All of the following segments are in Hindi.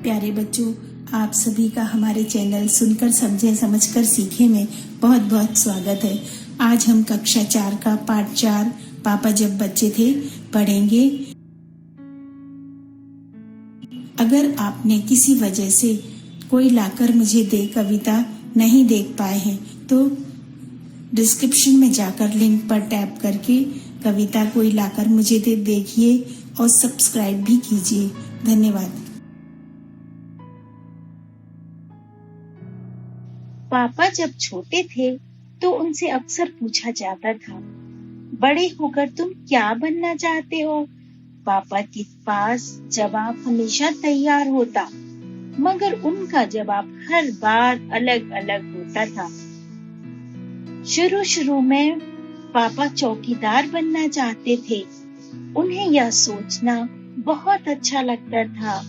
प्यारे बच्चों, आप सभी का हमारे चैनल सुनकर समझे समझकर सीखे में बहुत बहुत स्वागत है। आज हम कक्षा 4 का पाठ 4 पापा जब बच्चे थे पढ़ेंगे। अगर आपने किसी वजह से कोई लाकर मुझे दे कविता नहीं देख पाए हैं तो डिस्क्रिप्शन में जाकर लिंक पर टैप करके कविता कोई लाकर मुझे दे देखिए और सब्सक्राइब भी कीजिए। धन्यवाद। पापा जब छोटे थे तो उनसे अक्सर पूछा जाता था, बड़े होकर तुम क्या बनना चाहते हो? पापा के पास जवाब हमेशा तैयार होता, मगर उनका जवाब हर बार अलग अलग होता था। शुरू में पापा चौकीदार बनना चाहते थे। उन्हें यह सोचना बहुत अच्छा लगता था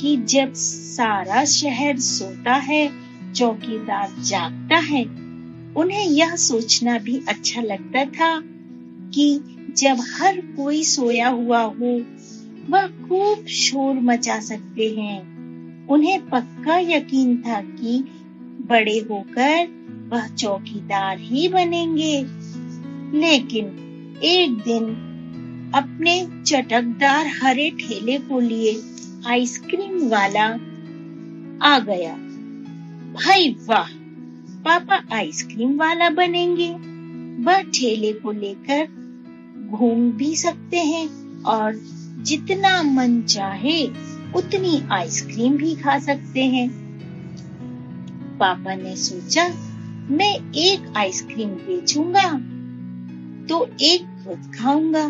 कि जब सारा शहर सोता है, चौकीदार जागता है। उन्हें यह सोचना भी अच्छा लगता था कि जब हर कोई सोया हुआ हो, वह खूब शोर मचा सकते हैं। उन्हें पक्का यकीन था कि बड़े होकर वह चौकीदार ही बनेंगे। लेकिन एक दिन अपने चटकदार हरे ठेले को लिए आइसक्रीम वाला आ गया। भाई वाह, पापा आइसक्रीम वाला बनेंगे। वह ठेले को लेकर घूम भी सकते हैं और जितना मन चाहे उतनी आइसक्रीम भी खा सकते हैं। पापा ने सोचा, मैं एक आइसक्रीम बेचूंगा तो एक खुद खाऊंगा।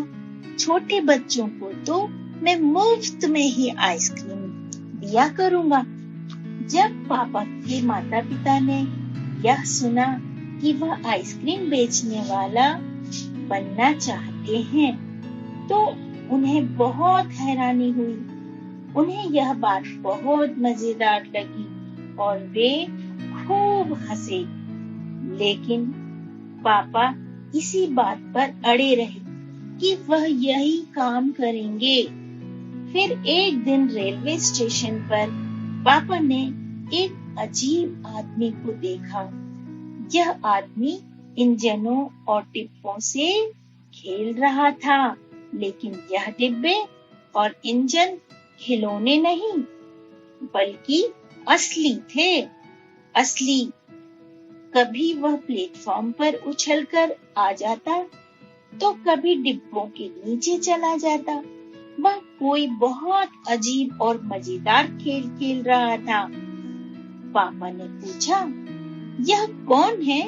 छोटे बच्चों को तो मैं मुफ्त में ही आइसक्रीम दिया करूंगा। जब पापा के माता पिता ने यह सुना कि वह आइसक्रीम बेचने वाला बनना चाहते हैं, तो उन्हें बहुत हैरानी हुई। उन्हें यह बात बहुत मजेदार लगी और वे खूब हंसे। लेकिन पापा इसी बात पर अड़े रहे कि वह यही काम करेंगे। फिर एक दिन रेलवे स्टेशन पर पापा ने एक अजीब आदमी को देखा। यह आदमी इंजनों और डिब्बों से खेल रहा था, लेकिन यह डिब्बे और इंजन खिलौने नहीं बल्कि असली थे। असली। कभी वह प्लेटफॉर्म पर उछलकर आ जाता तो कभी डिब्बों के नीचे चला जाता। वह कोई बहुत अजीब और मजेदार खेल खेल रहा था। पापा ने पूछा, यह कौन है?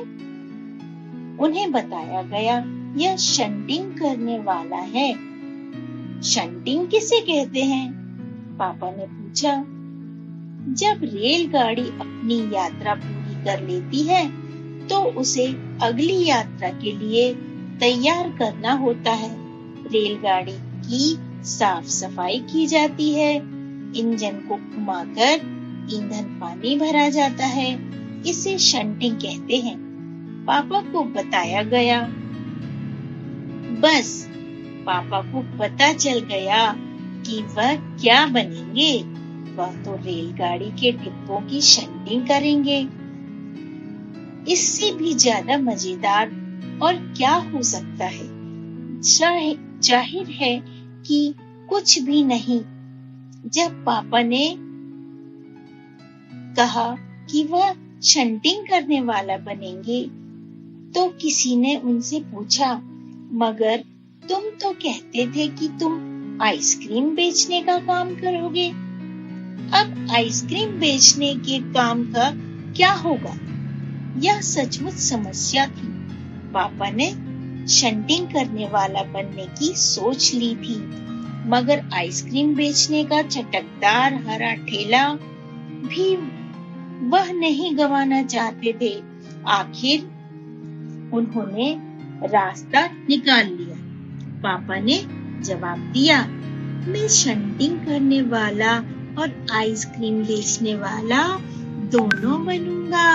उन्हें बताया गया, यह शंटिंग करने वाला है। शंटिंग किसे कहते हैं? पापा ने पूछा। जब रेलगाड़ी अपनी यात्रा पूरी कर लेती है तो उसे अगली यात्रा के लिए तैयार करना होता है। रेलगाड़ी की साफ सफाई की जाती है, इंजन को घुमाकर ईंधन पानी भरा जाता है। इसे शंटिंग कहते हैं। पापा को बताया गया। बस पापा को पता चल गया कि वह क्या बनेंगे। वह तो रेलगाड़ी के डिब्बों की शंटिंग करेंगे। इससे भी ज्यादा मजेदार और क्या हो सकता है? जाहिर है कि कुछ भी नहीं। जब पापा ने कहा कि वह शंटिंग करने वाला बनेंगे, तो किसी ने उनसे पूछा, मगर तुम तो कहते थे कि तुम आइसक्रीम बेचने का काम करोगे। अब आइसक्रीम बेचने के काम का क्या होगा? यह सचमुच समस्या थी। पापा ने शंटिंग करने वाला बनने की सोच ली थी, मगर आइसक्रीम बेचने का चटकदार हरा ठेला भी वह नहीं गंवाना चाहते थे। आखिर उन्होंने रास्ता निकाल लिया। पापा ने जवाब दिया, मैं शंटिंग करने वाला और आइसक्रीम बेचने वाला दोनों बनूंगा।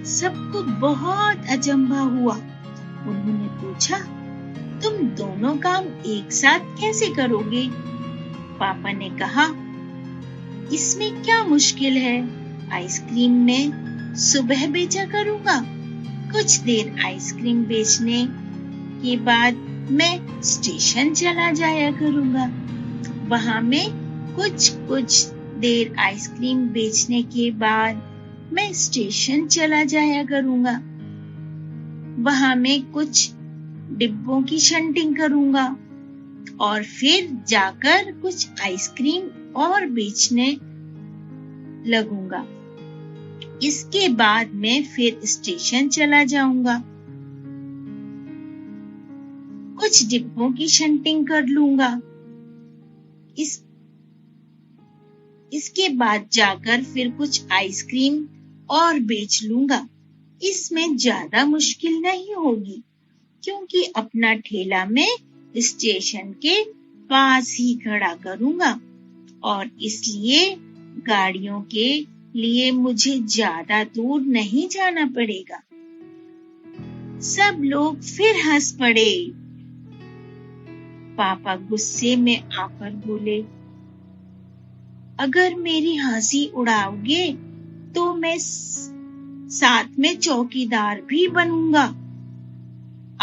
सबको बहुत अचंभा हुआ। उन्होंने पूछा, तुम दोनों काम एक साथ कैसे करोगे? पापा ने कहा, इसमें क्या मुश्किल है? आइसक्रीम में सुबह बेचा करूंगा। कुछ देर आइसक्रीम बेचने के बाद मैं स्टेशन चला जाया करूंगा। वहां मैं कुछ देर आइसक्रीम बेचने के बाद मैं स्टेशन चला जाया करूंगा। वहां मैं कुछ डिब्बों की शंटिंग करूंगा और फिर जाकर कुछ आइसक्रीम और बेचने लगूंगा। इसके बाद मैं फिर स्टेशन चला जाऊंगा। कुछ डिब्बों की शंटिंग कर लूंगा। इसके बाद जाकर फिर कुछ आइसक्रीम और बेच लूंगा। इसमें ज्यादा मुश्किल नहीं होगी क्योंकि अपना ठेला मैं स्टेशन के पास ही खड़ा करूंगा और इसलिए गाड़ियों के लिए मुझे ज्यादा दूर नहीं जाना पड़ेगा। सब लोग फिर हंस पड़े। पापा गुस्से में आकर बोले, अगर मेरी हंसी उड़ाओगे तो मैं साथ में चौकीदार भी बनूंगा।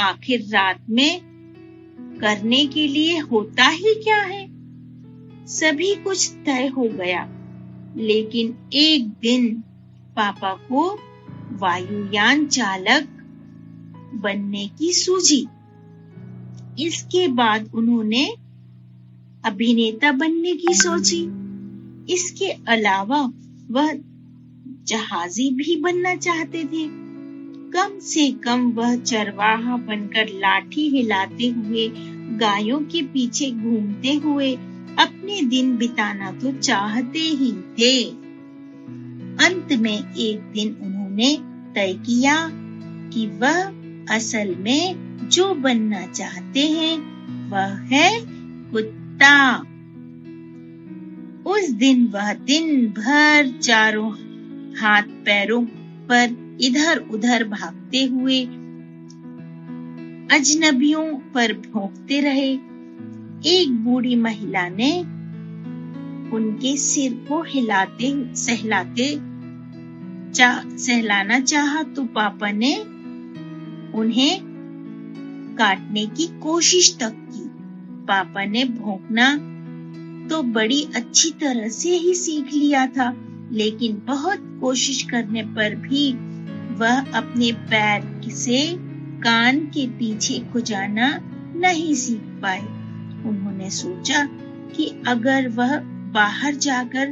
आखिर रात में करने के लिए होता ही क्या है? सभी कुछ तय हो गया, लेकिन एक दिन पापा को वायुयान चालक बनने की सूझी। इसके बाद उन्होंने अभिनेता बनने की सोची। इसके अलावा वह जहाजी भी बनना चाहते थे। कम से कम वह चरवाहा बनकर लाठी हिलाते हुए गायों के पीछे घूमते हुए अपने दिन बिताना तो चाहते ही थे। अंत में एक दिन उन्होंने तय किया कि वह असल में जो बनना चाहते हैं वह है कुत्ता। उस दिन वह दिन भर चारों हाथ पैरों पर इधर उधर भागते हुए अजनबियों पर भौंकते रहे। एक बूढ़ी महिला ने उनके सिर को सहलाना चाहा तो पापा ने उन्हें काटने की कोशिश तक की। पापा ने भौंकना तो बड़ी अच्छी तरह से ही सीख लिया था, लेकिन बहुत कोशिश करने पर भी वह अपने पैर से कान के पीछे खुजाना नहीं सीख पाए। उन्होंने सोचा कि अगर वह बाहर जाकर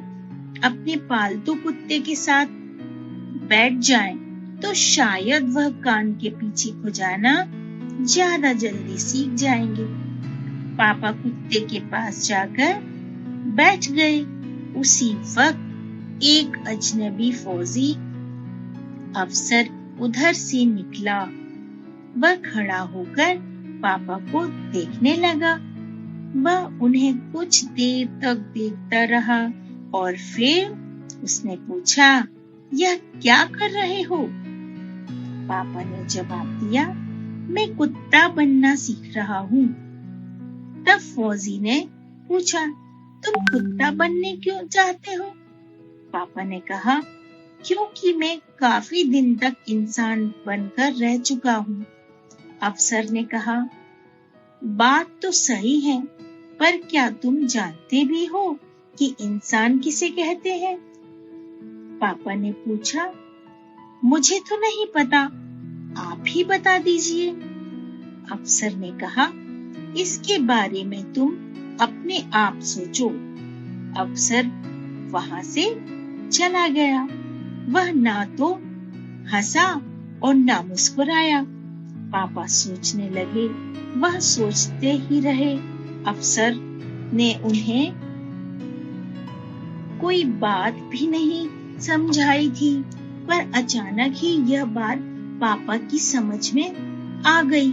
अपने पालतू कुत्ते के साथ बैठ जाएं, तो शायद वह कान के पीछे खुजाना ज्यादा जल्दी सीख जाएंगे। पापा कुत्ते के पास जाकर बैठ गए। उसी वक्त एक अजनबी फौजी अफसर उधर से निकला। वह खड़ा होकर पापा को देखने लगा। वह उन्हें कुछ देर तक देखता रहा और फिर उसने पूछा, यह क्या कर रहे हो? पापा ने जवाब दिया, मैं कुत्ता बनना सीख रहा हूँ। तब फौजी ने पूछा, तुम कुत्ता बनने क्यों चाहते हो? पापा ने कहा, क्योंकि मैं काफी दिन तक इंसान बनकर रह चुका हूँ। अफसर ने कहा, बात तो सही है, पर क्या तुम जानते भी हो कि इंसान किसे कहते हैं? पापा ने पूछा, मुझे तो नहीं पता, आप ही बता दीजिए। अफसर ने कहा, इसके बारे में तुम अपने आप सोचो। अफसर वहां से चला गया। वह ना तो हंसा और ना मुस्कुराया। पापा सोचने लगे। वह सोचते ही रहे। अफसर ने उन्हें कोई बात भी नहीं समझाई थी, पर अचानक ही यह बात पापा की समझ में आ गई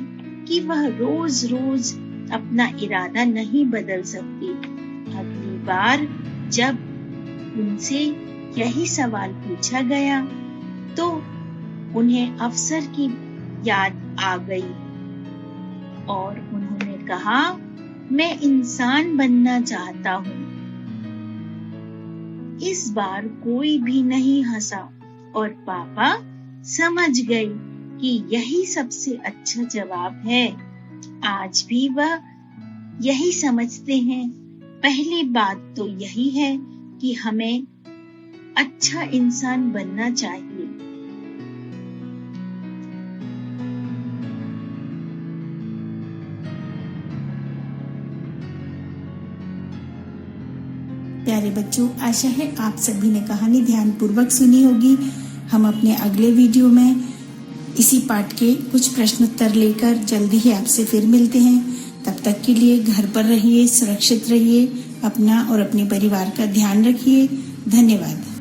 कि वह रोज रोज अपना इरादा नहीं बदल सकती। अगली बार जब उनसे यही सवाल पूछा गया तो उन्हें अफसर की याद आ गई और उन्होंने कहा, मैं इंसान बनना चाहता हूँ। इस बार कोई भी नहीं हंसा और पापा समझ गए कि यही सबसे अच्छा जवाब है। आज भी वह यही समझते हैं। पहली बात तो यही है कि हमें अच्छा इंसान बनना चाहिए। प्यारे बच्चों, आशा है आप सभी ने कहानी ध्यानपूर्वक सुनी होगी। हम अपने अगले वीडियो में इसी पाठ के कुछ प्रश्न उत्तर लेकर जल्दी ही आपसे फिर मिलते हैं। तब तक के लिए घर पर रहिए, सुरक्षित रहिए, अपना और अपने परिवार का ध्यान रखिए। धन्यवाद।